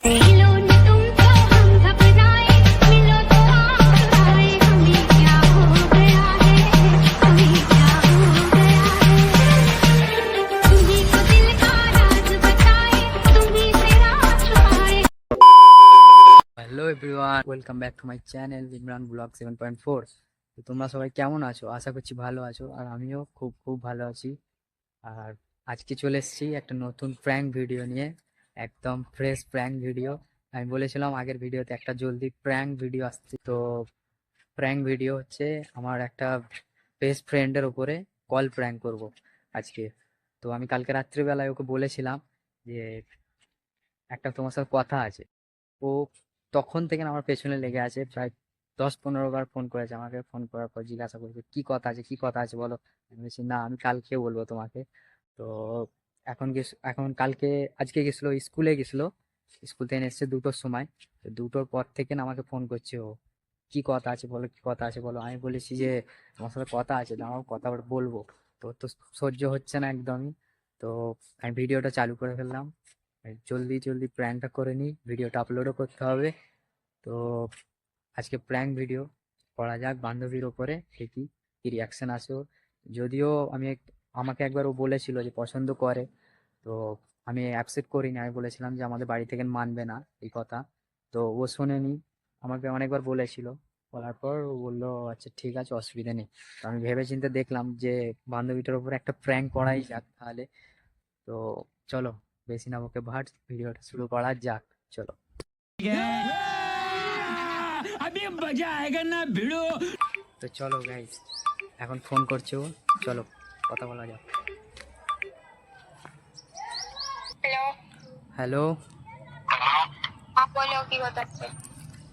मिलो न तुमको हम घबराए मिलो तो आँख आए हमें क्या हो गया है हमें क्या हो गया है तुम्ही को दिल का राज बताए तुम्ही से राज छुपाए। Hello everyone, welcome back to my channel Imran blog 7.4। তো তোমরা সবাই কেমন আছো? আশা করছি ভালো আছো, আর আমিও খুব খুব ভালো আছি। আর আজকে চলে এসেছি একটা নতুন প্র্যাঙ্ক ভিডিও নিয়ে, একদম ফ্রেশ প্র্যাঙ্ক ভিডিও। আমি বলেছিলাম আগের ভিডিওতে একটা জলদি প্র্যাঙ্ক ভিডিও আসছে। তো প্র্যাঙ্ক ভিডিও হচ্ছে আমার একটা বেস্ট ফ্রেন্ডের উপরে কল প্র্যাঙ্ক করব আজকে। তো আমি কালকে রাত্রিবেলায় ওকে বলেছিলাম যে একটা তোমার সাথে কথা আছে। ও তখন থেকে না আমার পেছনে লেগে আছে, প্রায় 10-15 বার ফোন করেছে আমাকে। ফোন করার পর জিজ্ঞাসা করছে কি কথা আছে, কি কথা আছে বলো। আমি বলছি না, আমি কালকে বলবো তোমাকে। তো এখন কালকে আজকে গেছিলো, স্কুলে গেছিলো। স্কুল থেকে এসছে 2টোর সময়। তো 2টোর পর থেকে না আমাকে ফোন করছে ও, কি কথা আছে বলো, কি কথা আছে বলো। আমি বলেছি যে তোমার সাথে কথা আছে, দাঁড়াও কথা বলবো। তো তো সহ্য হচ্ছে না একদমই। তো আমি ভিডিওটা চালু করে ফেললাম, জলদি জলদি প্র্যাঙ্কটা করে নিই, ভিডিওটা আপলোডও করতে হবে। তো আজকে প্র্যাঙ্ক ভিডিও করা যাক বান্ধবীর ওপরে, দেখি কি রিয়াকশন আসে ওর। যদিও আমাকে একবার ও বলেছিল যে পছন্দ করে, তো আমি অ্যাকসেপ্ট করিনি। আমি বলেছিলাম যে আমাদের বাড়ি থেকে মানবে না এই কথা। তো ও শোনেনি, আমাকে অনেকবার বলেছিল। বলার পর ও বললো আচ্ছা ঠিক আছে, অসুবিধা নেই। তো আমি ভেবেচিন্তে দেখলাম যে বান্ধবীটার উপর একটা প্র্যাঙ্ক করাই যাক তাহলে। তো চলো, বেশি না বকে ভাট, ভিডিওটা শুরু করা যাক, চলো। अभी मजा आएगा ना भिड़ो। তো চলো গাইস, এখন ফোন করছে ও, চলো কথা বলা যাক। হ্যালো। হ্যালো, বলো কি কথা?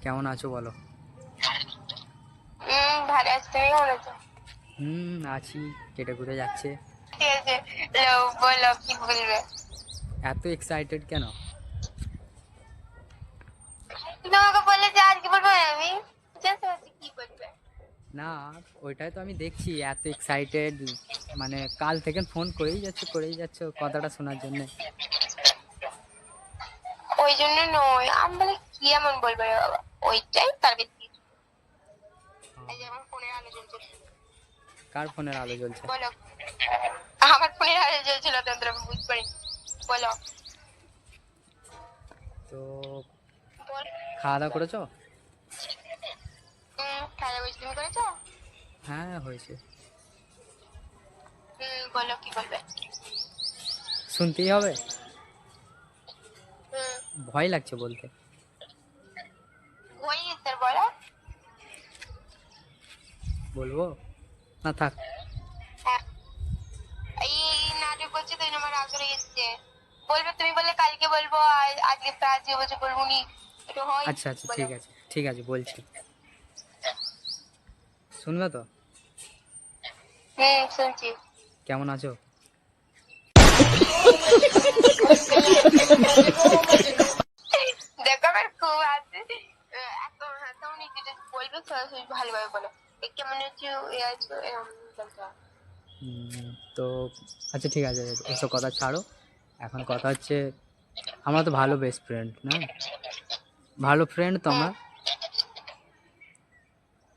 কেমন আছো বলো? ভালো আছি, তুমি কেমন আছো? আছি, কেটে ঘুরে যাচ্ছে। ঠিক আছে, বলো কি বলবে। এত এক্সাইটেড কেন? তোমাকে বলে যে আজকে বলবো না, আমি জানতে পারছি কি বলবে। না, ওইটাই তো আমি দেখছি, এত এক্সাইটেড মানে কাল থেকে ফোন করেই যাচ্ছে কথাটা শোনার জন্য। ওই জন্য নয়, আমি বলে কি এমন বলবে রে বাবা, ওইটাই তার বেশি। এই যে আমার ফোনের আলো জ্বলছে। কার ফোনের আলো জ্বলছে? বলো। আমার ফোনের আলো জ্বলছিল তো, আমি বুঝতে পারিনি। বলো। তো বল। খাওয়া দাওয়া করেছো? খাওয়া বলছি, তুমি করেছো? হ্যাঁ হয়েছে। বলো কি বলবে। শুনতেই হবে? হুম। ভয় লাগছে বলতে। ওই তোর বলো। বলবো না, থাক। হ্যাঁ। এই নাটক করছে তো, আমার রাগ ধরে গেছে। বলবে তুমি বললে কালকে বলবো, আজকে তো আজকে বলছে বলবো নি। একটু হয়। আচ্ছা আচ্ছা, ঠিক আছে ঠিক আছে, বলছি। শুনবে তো? শুনছি। কেমন আছো? দেখো আমার খুব আছে। একদম তেমন যেটা বলবে সরাসরি ভালোভাবে বলো। কেমন হচ্ছে তো আচ্ছা ঠিক আছে, এসব কথা ছাড়ো। এখন কথা হচ্ছে, আমরা তো ভালো বেস্ট ফ্রেন্ড না? ভালো ফ্রেন্ড তো আমরা।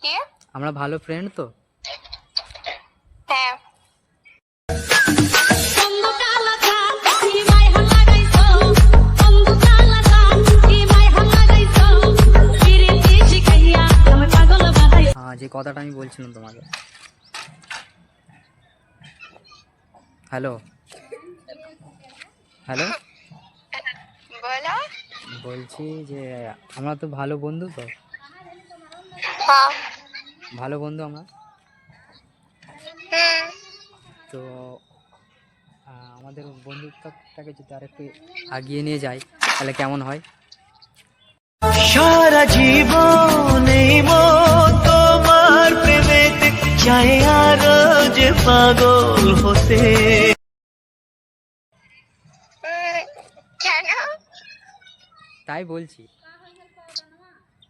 কি? আমরা ভালো ফ্রেন্ড তো। হ্যাঁ। যে কথাটা আমি বলছিলাম তোমাকে। হ্যালো হ্যালো, বলো। বলছি যে আমরা তো ভালো বন্ধু তো। হ্যাঁ। ভালো বন্ধু আমরা। তো আমাদের বন্ধুত্বটাকে যদি আরেকটু আগিয়ে নিয়ে যাই তাহলে কেমন হয়? সারা জীবন এই মন তোমার প্রেমেতে চাই আরো যে পাগল হতে। কেন? তাই বলছি।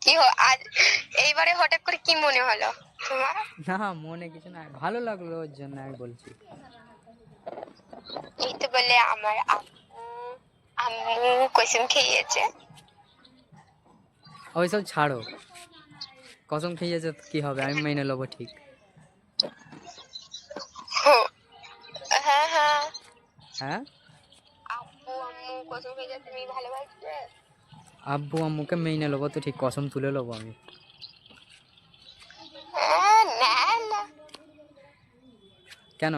কি আজ এইবারে হঠাৎ করে কি মনে হলো তোমার? না মনে কিছু না, ভালো লাগলো ওর জন্য আমি বলছি। এই তো বলে আমার আম্মু কসম খেয়েছে। ওইসব ছাড়ো, কসম খেয়েছে কি হবে, আমি মেনে নেবো ঠিক। হ্যাঁ হ্যাঁ, হ্যাঁ, আব্বু আম্মু কসম খেয়ে যা তুমি ভালোবাসবে। আব্বু আম্মুকে মেনে নেবো তো ঠিক, কসম তুলে নেবো আমি। না না, কেন?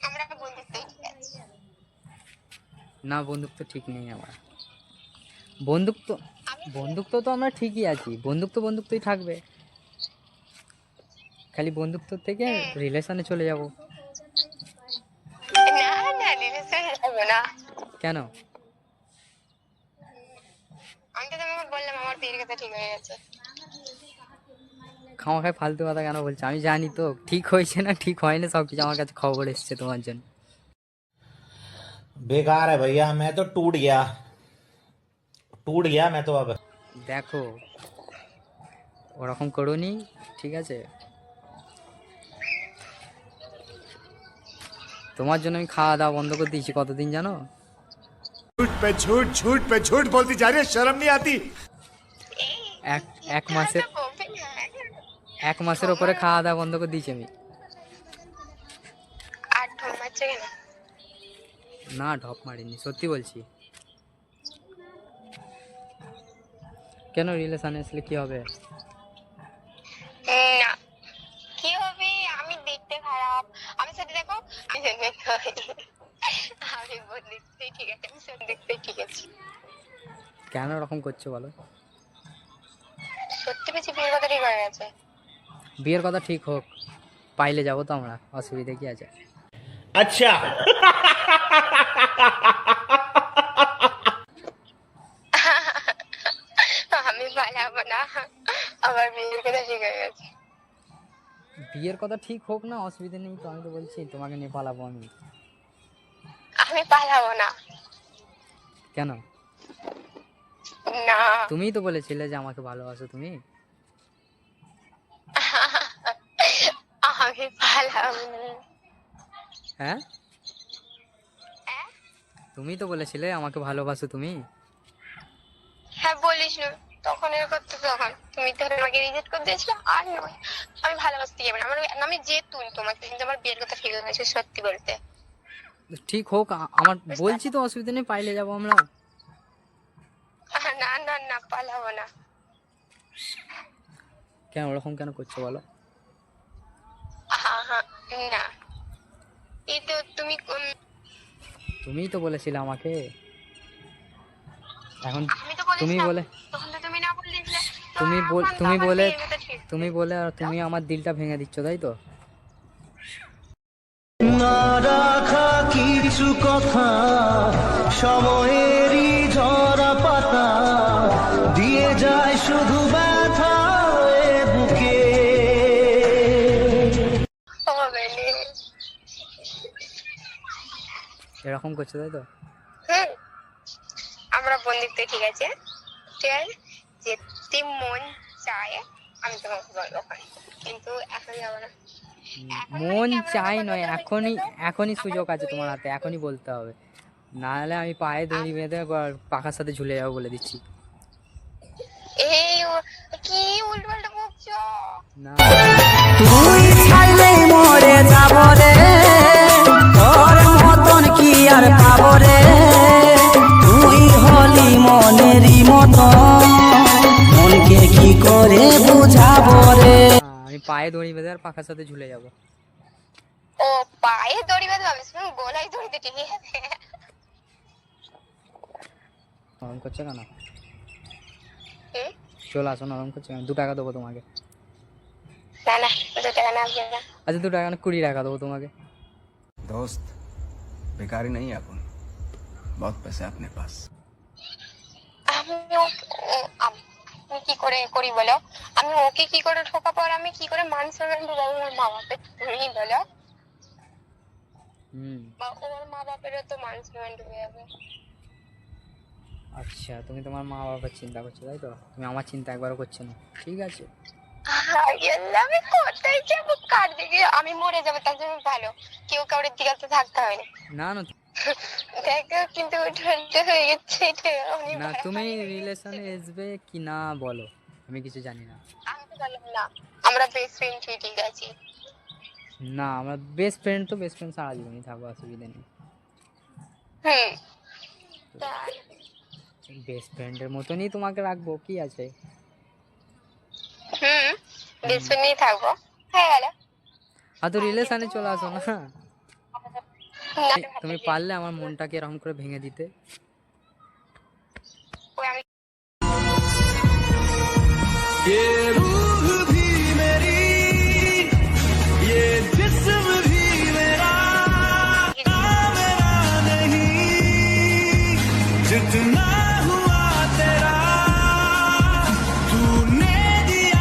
আমরা বন্ধুত্বই ঠিক আছে। না, বন্দুক তো ঠিক নেই আমার। বন্দুক তো আমরা ঠিকই আছি, বন্দুকই থাকবে, খালি বন্দুক থেকে রিলেশনে চলে যাব। না না, রিলেশন যাবো না। কেন? আমি তো তোমাকে বললাম আমার বিয়ের কথা ঠিক হয়ে গেছে। খামাখায় ফালতু কথা কেন বলছো? আমি জানি তো ঠিক হয়েছে না ঠিক হয়নি, সব কিছু আমার কাছে খবর এসছে তোমার জন্য। बेकार है भैया, मैं तो टूट गया मैं तो अब। দেখো, ওরকম করোনি, ঠিক আছে? তোমার জন্য আমি খাওয়া দাওয়া বন্ধ করে দিয়েছি কতদিন জানো? झूठ पे झूठ बोलती जा रही है, शर्म नहीं आती। এক মাসের এক মাসের উপরে খাওয়া দাওয়া বন্ধ করে দিয়েছি আমি। আর ঠোঁট মারছে কেন? না, ঢপ মারিনি, সত্যি বলছি। কেন, রিলেশনে আসলে কি হবে? না, কি হবে? আমি দেখতে খারাপ, আমি সাথে দেখো, আমি দেখতে ঠিক আছে, আমি সাথে দেখতে ঠিক আছে। কেন ওরকম করছো বলো? সত্যি বেশি বিয়ের কথা ঠিক হয়ে গেছে। বিয়ের কথা ঠিক হোক, পাইলে যাবো তো আমরা, অসুবিধা কি আছে? अच्छा আমি পালাবো না, আমার বিয়ের কথা ঠিক হয়ে গেছে। বিয়ের কথা ঠিক হোক না, অসুবিধা নেই তো, আমি তো বলছি তোমাকে নিয়ে পালাবো আমি। আমি পালাবো না। কেন? না, তুমিই তো বলেছিলে যে আমাকে ভালোবাসো তুমি। আমি পালাবো না। হ্যাঁ, তুমি তো বলেছিলে আমাকে ভালোবাসো তুমি। হ্যাঁ বলিস না, তখন এর কথা, তখন তুমি তো আমাকে রিজেক্ট করে দিয়েছিলে। আর নয়, আমি ভালোবাসতে যাবো না, আমি যে তুই তোমাকে, কিন্তু আমার বিয়ের কথা ঠিক হয়ে গেছে সত্যি বলতে। ঠিক হোক, আমার বলছি তো, অসুবিধা নেই, পাইলে যাবো আমরা। না না না, পালাবো না। কেন ওরকম কেন করছো বলো? না, এই তো তুমি তুমিই তো বলেছিলে আমাকে, এখন আমি তো তুমি বলেছিলাম, বলে তখন তো তুমি না বলছিলে। তুমি বলে আর তুমি আমার দিলটা ভেঙে দিচ্ছ, তাই তো? না রাখা কিছু কথা, সময়েরই ঝরা পাতা দিয়ে যায় শুধু ব্যথা এ বুকে। এরকম করছো, তাই তো? আমরা বন্ধুত্ব ঠিক আছে, ঠিক আছে, যেতে মন চায় আমি তোমাকে বলবো, কিন্তু এখন যাবো না। মন চাই নয়, এখনই সুযোগ আছে তোমার হাতে, এখনই বলতে হবে, না হলে আমি পায়ে দড়ি বেঁধে পাখার সাথে ঝুলে যাবো বলে দিচ্ছি। এই কি উল্টোপাল্টা বকছো? না, তুই ছাড়লেই মরে যাব রে, তোর মতন কি আর পাবো রে, তুই হলি মনেরই মতন, মনকে কি করে বুঝাবো রে। আমি পায়ে দড়ি বেঁধে আর পাখার সাথে ঝুলে যাবো। ও পায়ে দড়ি বাঁধা হবে, শুনুন গলায় দড়িতে ঠিক আছে। নরম করছো কেন? হুম? চলে আসো, নরম করছো কেন? 2 টাকা দেবো তোমাকে। না না, 2 টাকা না আসবে না। আচ্ছা 2 টাকা না, 20 টাকা দেবো তোমাকে। दोस्त बेकारी नहीं है अपन, बहुत पैसे है अपने पास। আমি আমি কি করে করি বলো? আমি ওকে কি করে ঠকাবো, আর আমি কি করে মান সম্মান দেবো আমার মা বাপের? তুমি বলো, বা ওর মা বাপেরও তো মান সম্মান ডুবে যাবে। আচ্ছা, তুমি তোমার মা বাবার চিন্তা করছো, তাই তো? তুমি আমার চিন্তা একবারও করছো না, ঠিক আছে? আমি কোথায় যাবো, কার দিকে? আমি মরে যাবো, তার জন্য ভালো কেউ কাউরের দিকে তো থাকতে হয় না। না না, দেখো কিন্তু ধৈর্য হয়ে গেছে এটা আমি না তুমি রিলেশনে আসবে কি না বলো, আমি কিছু জানি না। আমি তো বললাম না আমরা বেস্ট ফ্রেন্ড ঠিক আছি। না আমার বেস্ট ফ্রেন্ড তো বেস্ট ফ্রেন্ড সারা জীবনই থাকবো, অসুবিধা নেই। হুম বেস্ট ফ্রেন্ডের মতনই তোমাকে রাখবো, কি আছে। হুম বেস্ট ফ্রেন্ড নিয়ে থাকবো, হয়ে গেল। আর তো রিলেশনে চলে আসো না, না, তুমি পারলে আমার মনটাকে এরকম করে ভেঙে দিতে। ওই আমি